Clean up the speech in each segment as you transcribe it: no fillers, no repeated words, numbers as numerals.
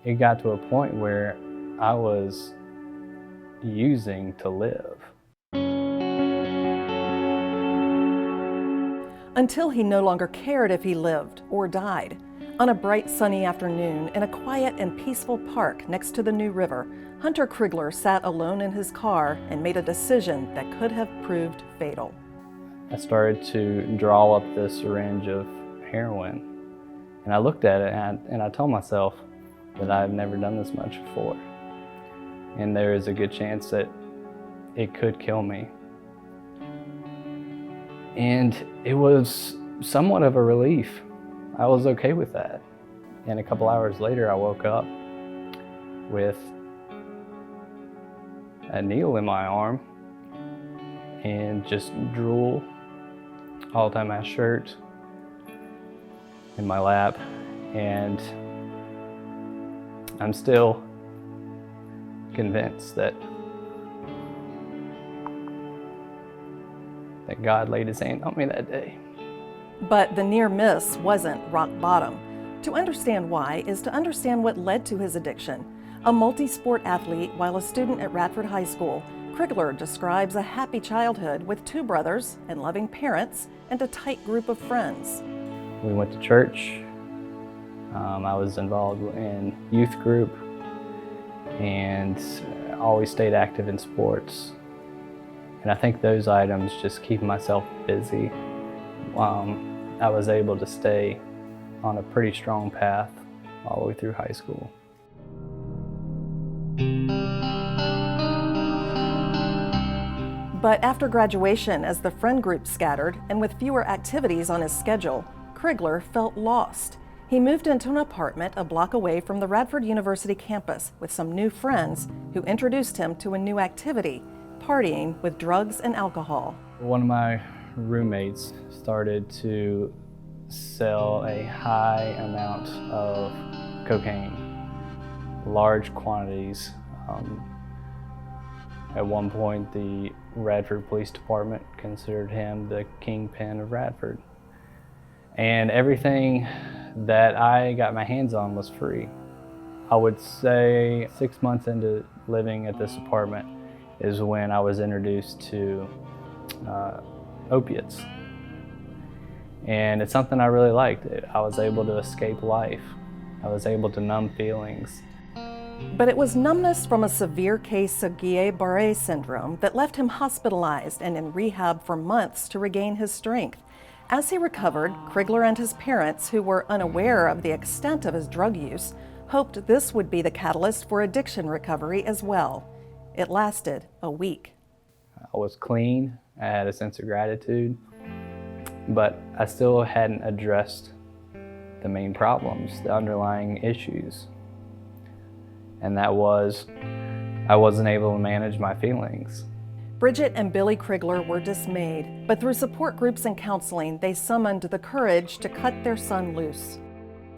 It got to a point where I was using to live. Until he no longer cared if he lived or died. On a bright sunny afternoon in a quiet and peaceful park next to the New River, Hunter Crigler sat alone in his car and made a decision that could have proved fatal. I started to draw up this syringe of heroin, and I looked at it and I told myself that I've never done this much before, and there is a good chance that it could kill me. And it was somewhat of a relief. I was okay with that. And a couple hours later, I woke up with a needle in my arm and just drool all down my shirt, in my lap, and I'm still convinced that God laid his hand on me that day. But the near miss wasn't rock bottom. To understand why is to understand what led to his addiction. A multi-sport athlete while a student at Radford High School, Crigler describes a happy childhood with 2 brothers and loving parents and a tight group of friends. We went to church. I was involved in youth group and always stayed active in sports. And I think those items just keep myself busy. I was able to stay on a pretty strong path all the way through high school. But after graduation, as the friend group scattered and with fewer activities on his schedule, Crigler felt lost. He moved into an apartment a block away from the Radford University campus with some new friends who introduced him to a new activity, partying with drugs and alcohol. One of my roommates started to sell a high amount of cocaine, large quantities. At one point, the Radford Police Department considered him the kingpin of Radford. And everything that I got my hands on was free. I would say 6 months into living at this apartment is when I was introduced to opiates. And it's something I really liked. I was able to escape life. I was able to numb feelings. But it was numbness from a severe case of Guillain-Barré syndrome that left him hospitalized and in rehab for months to regain his strength. As he recovered, Crigler and his parents, who were unaware of the extent of his drug use, hoped this would be the catalyst for addiction recovery as well. It lasted a week. I was clean, I had a sense of gratitude, but I still hadn't addressed the main problems, the underlying issues. And that was, I wasn't able to manage my feelings. Bridget and Billy Crigler were dismayed, but through support groups and counseling, they summoned the courage to cut their son loose.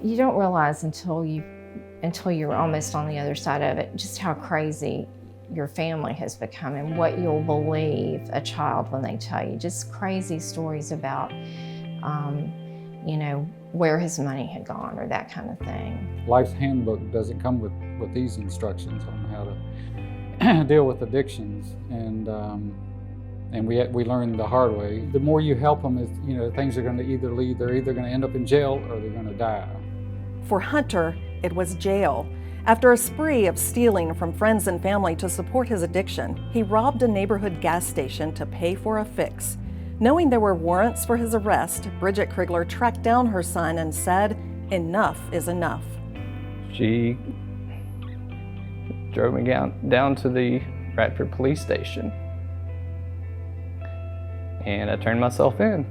You don't realize until you're almost on the other side of it, just how crazy your family has become and what you'll believe a child when they tell you. Just crazy stories about, where his money had gone or that kind of thing. Life's handbook doesn't come with these instructions on how to deal with addictions, and we learned the hard way. The more you help them, things are going to either lead. They're either going to end up in jail or they're going to die. For Hunter, it was jail. After a spree of stealing from friends and family to support his addiction, he robbed a neighborhood gas station to pay for a fix. Knowing there were warrants for his arrest, Bridget Crigler tracked down her son and said, "Enough is enough." She drove me down to the Radford police station, and I turned myself in.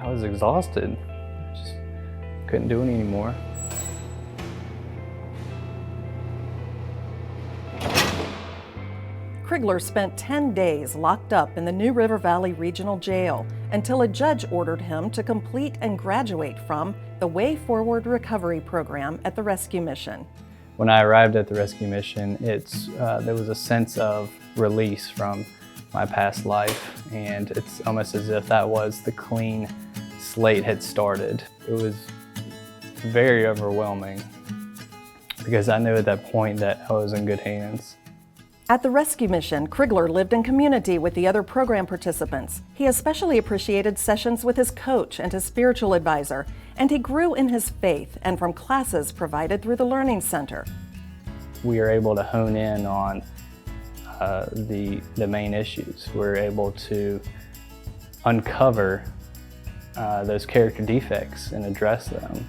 I was exhausted. I just couldn't do it anymore. Crigler spent 10 days locked up in the New River Valley Regional Jail until a judge ordered him to complete and graduate from the Way Forward Recovery Program at the Rescue Mission. When I arrived at the Rescue Mission, there was a sense of release from my past life, and it's almost as if that was the clean slate had started. It was very overwhelming because I knew at that point that I was in good hands. At the rescue mission, Krigler lived in community with the other program participants. He especially appreciated sessions with his coach and his spiritual advisor, and he grew in his faith and from classes provided through the Learning Center. We were able to hone in on the main issues. We were able to uncover those character defects and address them.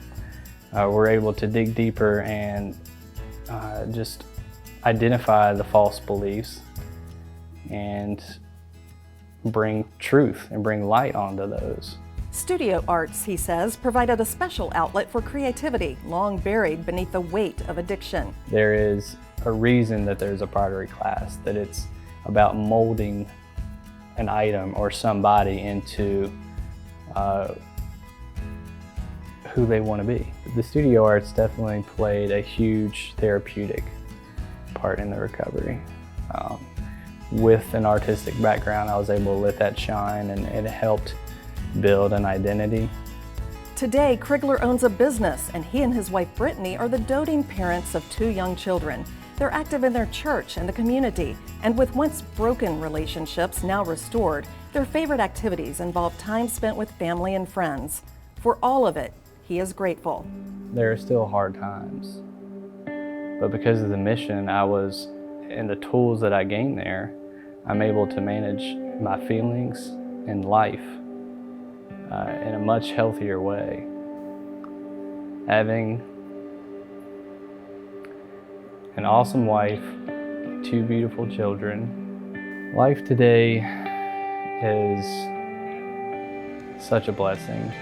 We're able to dig deeper and just identify the false beliefs and bring truth and bring light onto those. Studio arts, he says, provided a special outlet for creativity, long buried beneath the weight of addiction. There is a reason that there's a pottery class, that it's about molding an item or somebody into who they want to be. The studio arts definitely played a huge therapeutic part in the recovery. With an artistic background, I was able to let that shine, and it helped build an identity. Today, Krigler owns a business, and he and his wife Brittany are the doting parents of 2 young children. They're active in their church and the community, and with once broken relationships now restored, their favorite activities involve time spent with family and friends. For all of it, he is grateful. There are still hard times, but because of the mission and the tools that I gained there, I'm able to manage my feelings and life in a much healthier way. Having an awesome wife, 2 beautiful children. Life today is such a blessing.